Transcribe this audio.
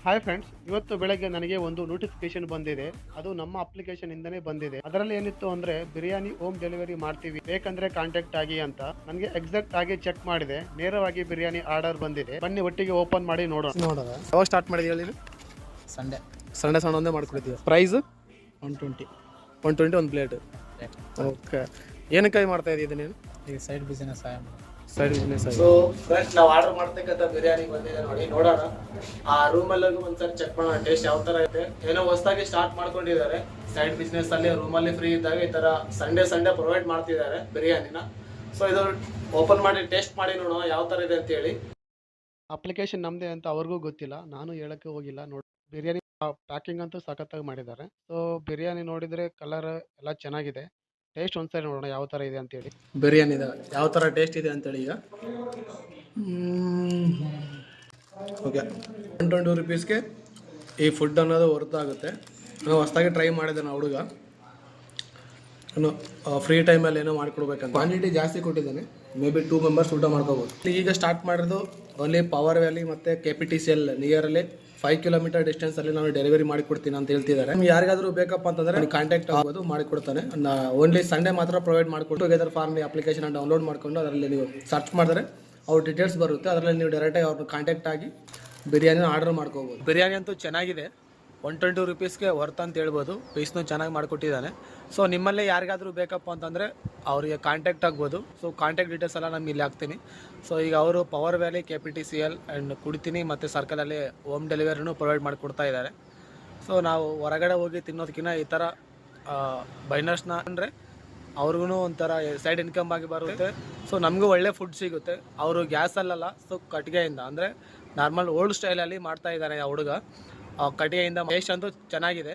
Hi friends, ಇವತ್ತು ಬೆಳಗ್ಗೆ ನನಗೆ ಒಂದು ನೋಟಿಫಿಕೇಶನ್ ಬಂದಿದೆ. ಅದು ನಮ್ಮ ಅಪ್ಲಿಕೇಶನ್ ಇಂದನೇ ಬಂದಿದೆ. ಅದರಲ್ಲಿ ಏನಿತ್ತು ಅಂದ್ರೆ ಬಿರಿಯಾನಿ ಹೋಮ್ ಡೆಲಿವರಿ ಮಾಡ್ತೀವಿ, ಬೇಕಂದ್ರೆ ಕಾಂಟ್ಯಾಕ್ಟ್ ಆಗಿ ಅಂತ. ನನಗೆ ಎಕ್ಸಾಕ್ಟ್ ಆಗಿ ಚೆಕ್ ಮಾಡಿದೆ, ನೇರವಾಗಿ ಬಿರಿಯಾನಿ ಆರ್ಡರ್ ಬಂದಿದೆ. ಬನ್ನಿ ಒಟ್ಟಿಗೆ ಓಪನ್ ಮಾಡಿ ನೋಡೋಣ. ಯಾವಾಗ ಸ್ಟಾರ್ಟ್ ಮಾಡಿದ್ವಿ ಹೇಳಿ? ಸಂಡೇ ಸಂಡೇ ಒಂದೇ ಮಾಡ್ಕೊಡ್ತೀವಿ. ಪ್ರೈಸ್ 120 ಒಂದು ಪ್ಲೇಟ್. ಓಕೆ, ಏನಕ್ಕಾಗಿ ಮಾಡ್ತಾ ಇದ್ದೀವಿ ನೀನು? ಈಗ side business side business. So friends, ನಾವು ಆರ್ಡರ್ ಮಾಡ್ತಕ್ಕಂಥ ಬಿರಿಯಾನಿ ಬಂದಿದೆ ನೋಡಿ, ನೋಡೋಣ. ಆ ರೂಮಲ್ಲಿ ಒಂದ್ಸರಿ ಚೆಕ್ ಮಾಡೋಣ ಟೇಸ್ಟ್ ಯಾವ ಥರ ಐತೆ. ಏನೋ ಹೊಸದಾಗಿ ಸ್ಟಾರ್ಟ್ ಮಾಡ್ಕೊಂಡಿದ್ದಾರೆ ಸೈಡ್ ಬಿಸ್ನೆಸ್ ಅಲ್ಲಿ. ರೂಮಲ್ಲಿ ಫ್ರೀ ಇದ್ದಾಗ ಈ ಥರ ಸಂಡೇ ಪ್ರೊವೈಡ್ ಮಾಡ್ತಿದ್ದಾರೆ ಬಿರಿಯಾನಿನ. ಸೊ ಇದು ಓಪನ್ ಮಾಡಿ ಟೇಸ್ಟ್ ಮಾಡಿ ನೋಡೋಣ ಯಾವ ಥರ ಇದೆ ಅಂತೇಳಿ. ಅಪ್ಲಿಕೇಶನ್ ನಮ್ದೇ ಅಂತ ಅವ್ರಿಗೂ ಗೊತ್ತಿಲ್ಲ, ನಾನು ಹೇಳಕ್ಕೆ ಹೋಗಿಲ್ಲ. ನೋಡಿ, ಬಿರಿಯಾನಿ ಪ್ಯಾಕಿಂಗ್ ಅಂತೂ ಸಖತ್ತಾಗಿ ಮಾಡಿದ್ದಾರೆ. ಸೊ ಬಿರಿಯಾನಿ ನೋಡಿದ್ರೆ ಕಲರ್ ಎಲ್ಲ ಚೆನ್ನಾಗಿದೆ. ಟೇಸ್ಟ್ ಒಂದ್ಸರಿ ನೋಡೋಣ ಯಾವ ಥರ ಇದೆ ಅಂತೇಳಿ. ಬಿರಿಯಾನಿ ಯಾವ ಥರ ಟೇಸ್ಟ್ ಇದೆ ಅಂತೇಳಿ ಈಗ. ಓಕೆ, 120 ರುಪೀಸ್ಗೆ ಈ ಫುಡ್ ಅನ್ನೋದು ಹೊರತಾಗುತ್ತೆ. ನಾವು ಹೊಸದಾಗಿ ಟ್ರೈ ಮಾಡಿದೆ ನಾವು ಹುಡುಗ. ನಾನು ಫ್ರೀ ಟೈಮಲ್ಲಿ ಏನೋ ಮಾಡಿಕೊಡ್ಬೇಕಂತ ಕ್ವಾಂಟಿಟಿ ಜಾಸ್ತಿ ಕೊಟ್ಟಿದ್ದಾನೆ. ಮೇ ಬಿ 2 ಮೆಂಬರ್ಸ್ ಊಟ ಮಾಡ್ಕೋಬೋದು. ಈಗ ಸ್ಟಾರ್ಟ್ ಮಾಡಿರೋದು ಅಲ್ಲಿ ಪವರ್ ವ್ಯಾಲಿ ಮತ್ತು KPTCL ನಿಯರಲ್ಲಿ 5 ಕಿಲೋಮೀಟರ್ ಡಿಸ್ಟೆನ್ಸಲ್ಲಿ ನಾನು ಡೆಲಿವರಿ ಮಾಡಿಕೊಡ್ತೀನಿ ಅಂತ ಹೇಳ್ತಿದ್ದಾರೆ. ನಿಮ್ಗೆ ಯಾರಿಗಾದ್ರೂ ಬೇಕಪ್ಪ ಅಂತಂದರೆ ಕಾಂಟ್ಯಾಕ್ಟ್ ಆಗೋದು ಮಾಡಿಕೊಡ್ತಾನೆ. ಓನ್ಲಿ ಸಂಡೇ ಮಾತ್ರ ಪ್ರೊವೈಡ್ ಮಾಡಿಕೊಟ್ಟು ಟುಗೆದರ್ ಫಾರ್ಮ್ ಅಪ್ಲಿಕೇಶನ್ ಡೌನ್ಲೋಡ್ ಮಾಡಿಕೊಂಡು ಅದರಲ್ಲಿ ನೀವು ಸರ್ಚ್ ಮಾಡಿದ್ರೆ ಅವ್ರ ಡೀಟೇಲ್ಸ್ ಬರುತ್ತೆ. ಅದರಲ್ಲಿ ನೀವು ಡೈರೆಕ್ಟಾಗಿ ಅವ್ರನ್ನ ಕಾಂಟ್ಯಾಕ್ಟ್ ಆಗಿ ಬಿರಿಯಾನಿನ ಆರ್ಡರ್ ಮಾಡ್ಕೋಬೋದು. ಬಿರಿಯಾನಿ ಅಂತೂ ಚೆನ್ನಾಗಿದೆ, 120 ರುಪೀಸ್ಗೆ ವರ್ತ್ ಅಂತ ಹೇಳ್ಬೋದು. ಪೀಸ್ನು ಚೆನ್ನಾಗಿ ಮಾಡಿಕೊಟ್ಟಿದ್ದಾನೆ. ಸೊ ನಿಮ್ಮಲ್ಲೇ ಯಾರಿಗಾದ್ರೂ ಬೇಕಪ್ಪ ಅಂತಂದರೆ ಅವರಿಗೆ ಕಾಂಟ್ಯಾಕ್ಟ್ ಆಗ್ಬೋದು. ಸೊ ಕಾಂಟ್ಯಾಕ್ಟ್ ಡೀಟೇಲ್ಸ್ ಎಲ್ಲ ನಾನು ಇಲ್ಲಿ ಹಾಕ್ತೀನಿ. ಸೊ ಈಗ ಅವರು ಪವರ್ ವ್ಯಾಲಿ, KPTCL ಆ್ಯಂಡ್ ಕುಡಿತೀನಿ ಮತ್ತು ಸರ್ಕಲಲ್ಲಿ ಹೋಮ್ ಡೆಲಿವರಿನೂ ಪ್ರೊವೈಡ್ ಮಾಡಿಕೊಡ್ತಾ ಇದ್ದಾರೆ. ಸೊ ನಾವು ಹೊರಗಡೆ ಹೋಗಿ ತಿನ್ನೋದಕ್ಕಿಂತ ಈ ಥರ ಬೈನರ್ಸ್ನ ಅಂದರೆ ಅವ್ರಿಗೂ ಒಂಥರ ಸೈಡ್ ಇನ್ಕಮ್ ಆಗಿ ಬರುತ್ತೆ. ಸೊ ನಮಗೂ ಒಳ್ಳೆ ಫುಡ್ ಸಿಗುತ್ತೆ. ಅವರು ಗ್ಯಾಸಲ್ಲಲ್ಲ, ಸೊ ಕಟ್ಟಿಗೆಯಿಂದ ಅಂದರೆ ನಾರ್ಮಲ್ ಓಲ್ಡ್ ಸ್ಟೈಲಲ್ಲಿ ಮಾಡ್ತಾ ಇದ್ದಾನೆ ಆ ಹುಡುಗ. ಕಟ್ಟಿಗೆಯಿಂದ ಟೇಸ್ಟ್ ಅಂತೂ ಚೆನ್ನಾಗಿದೆ.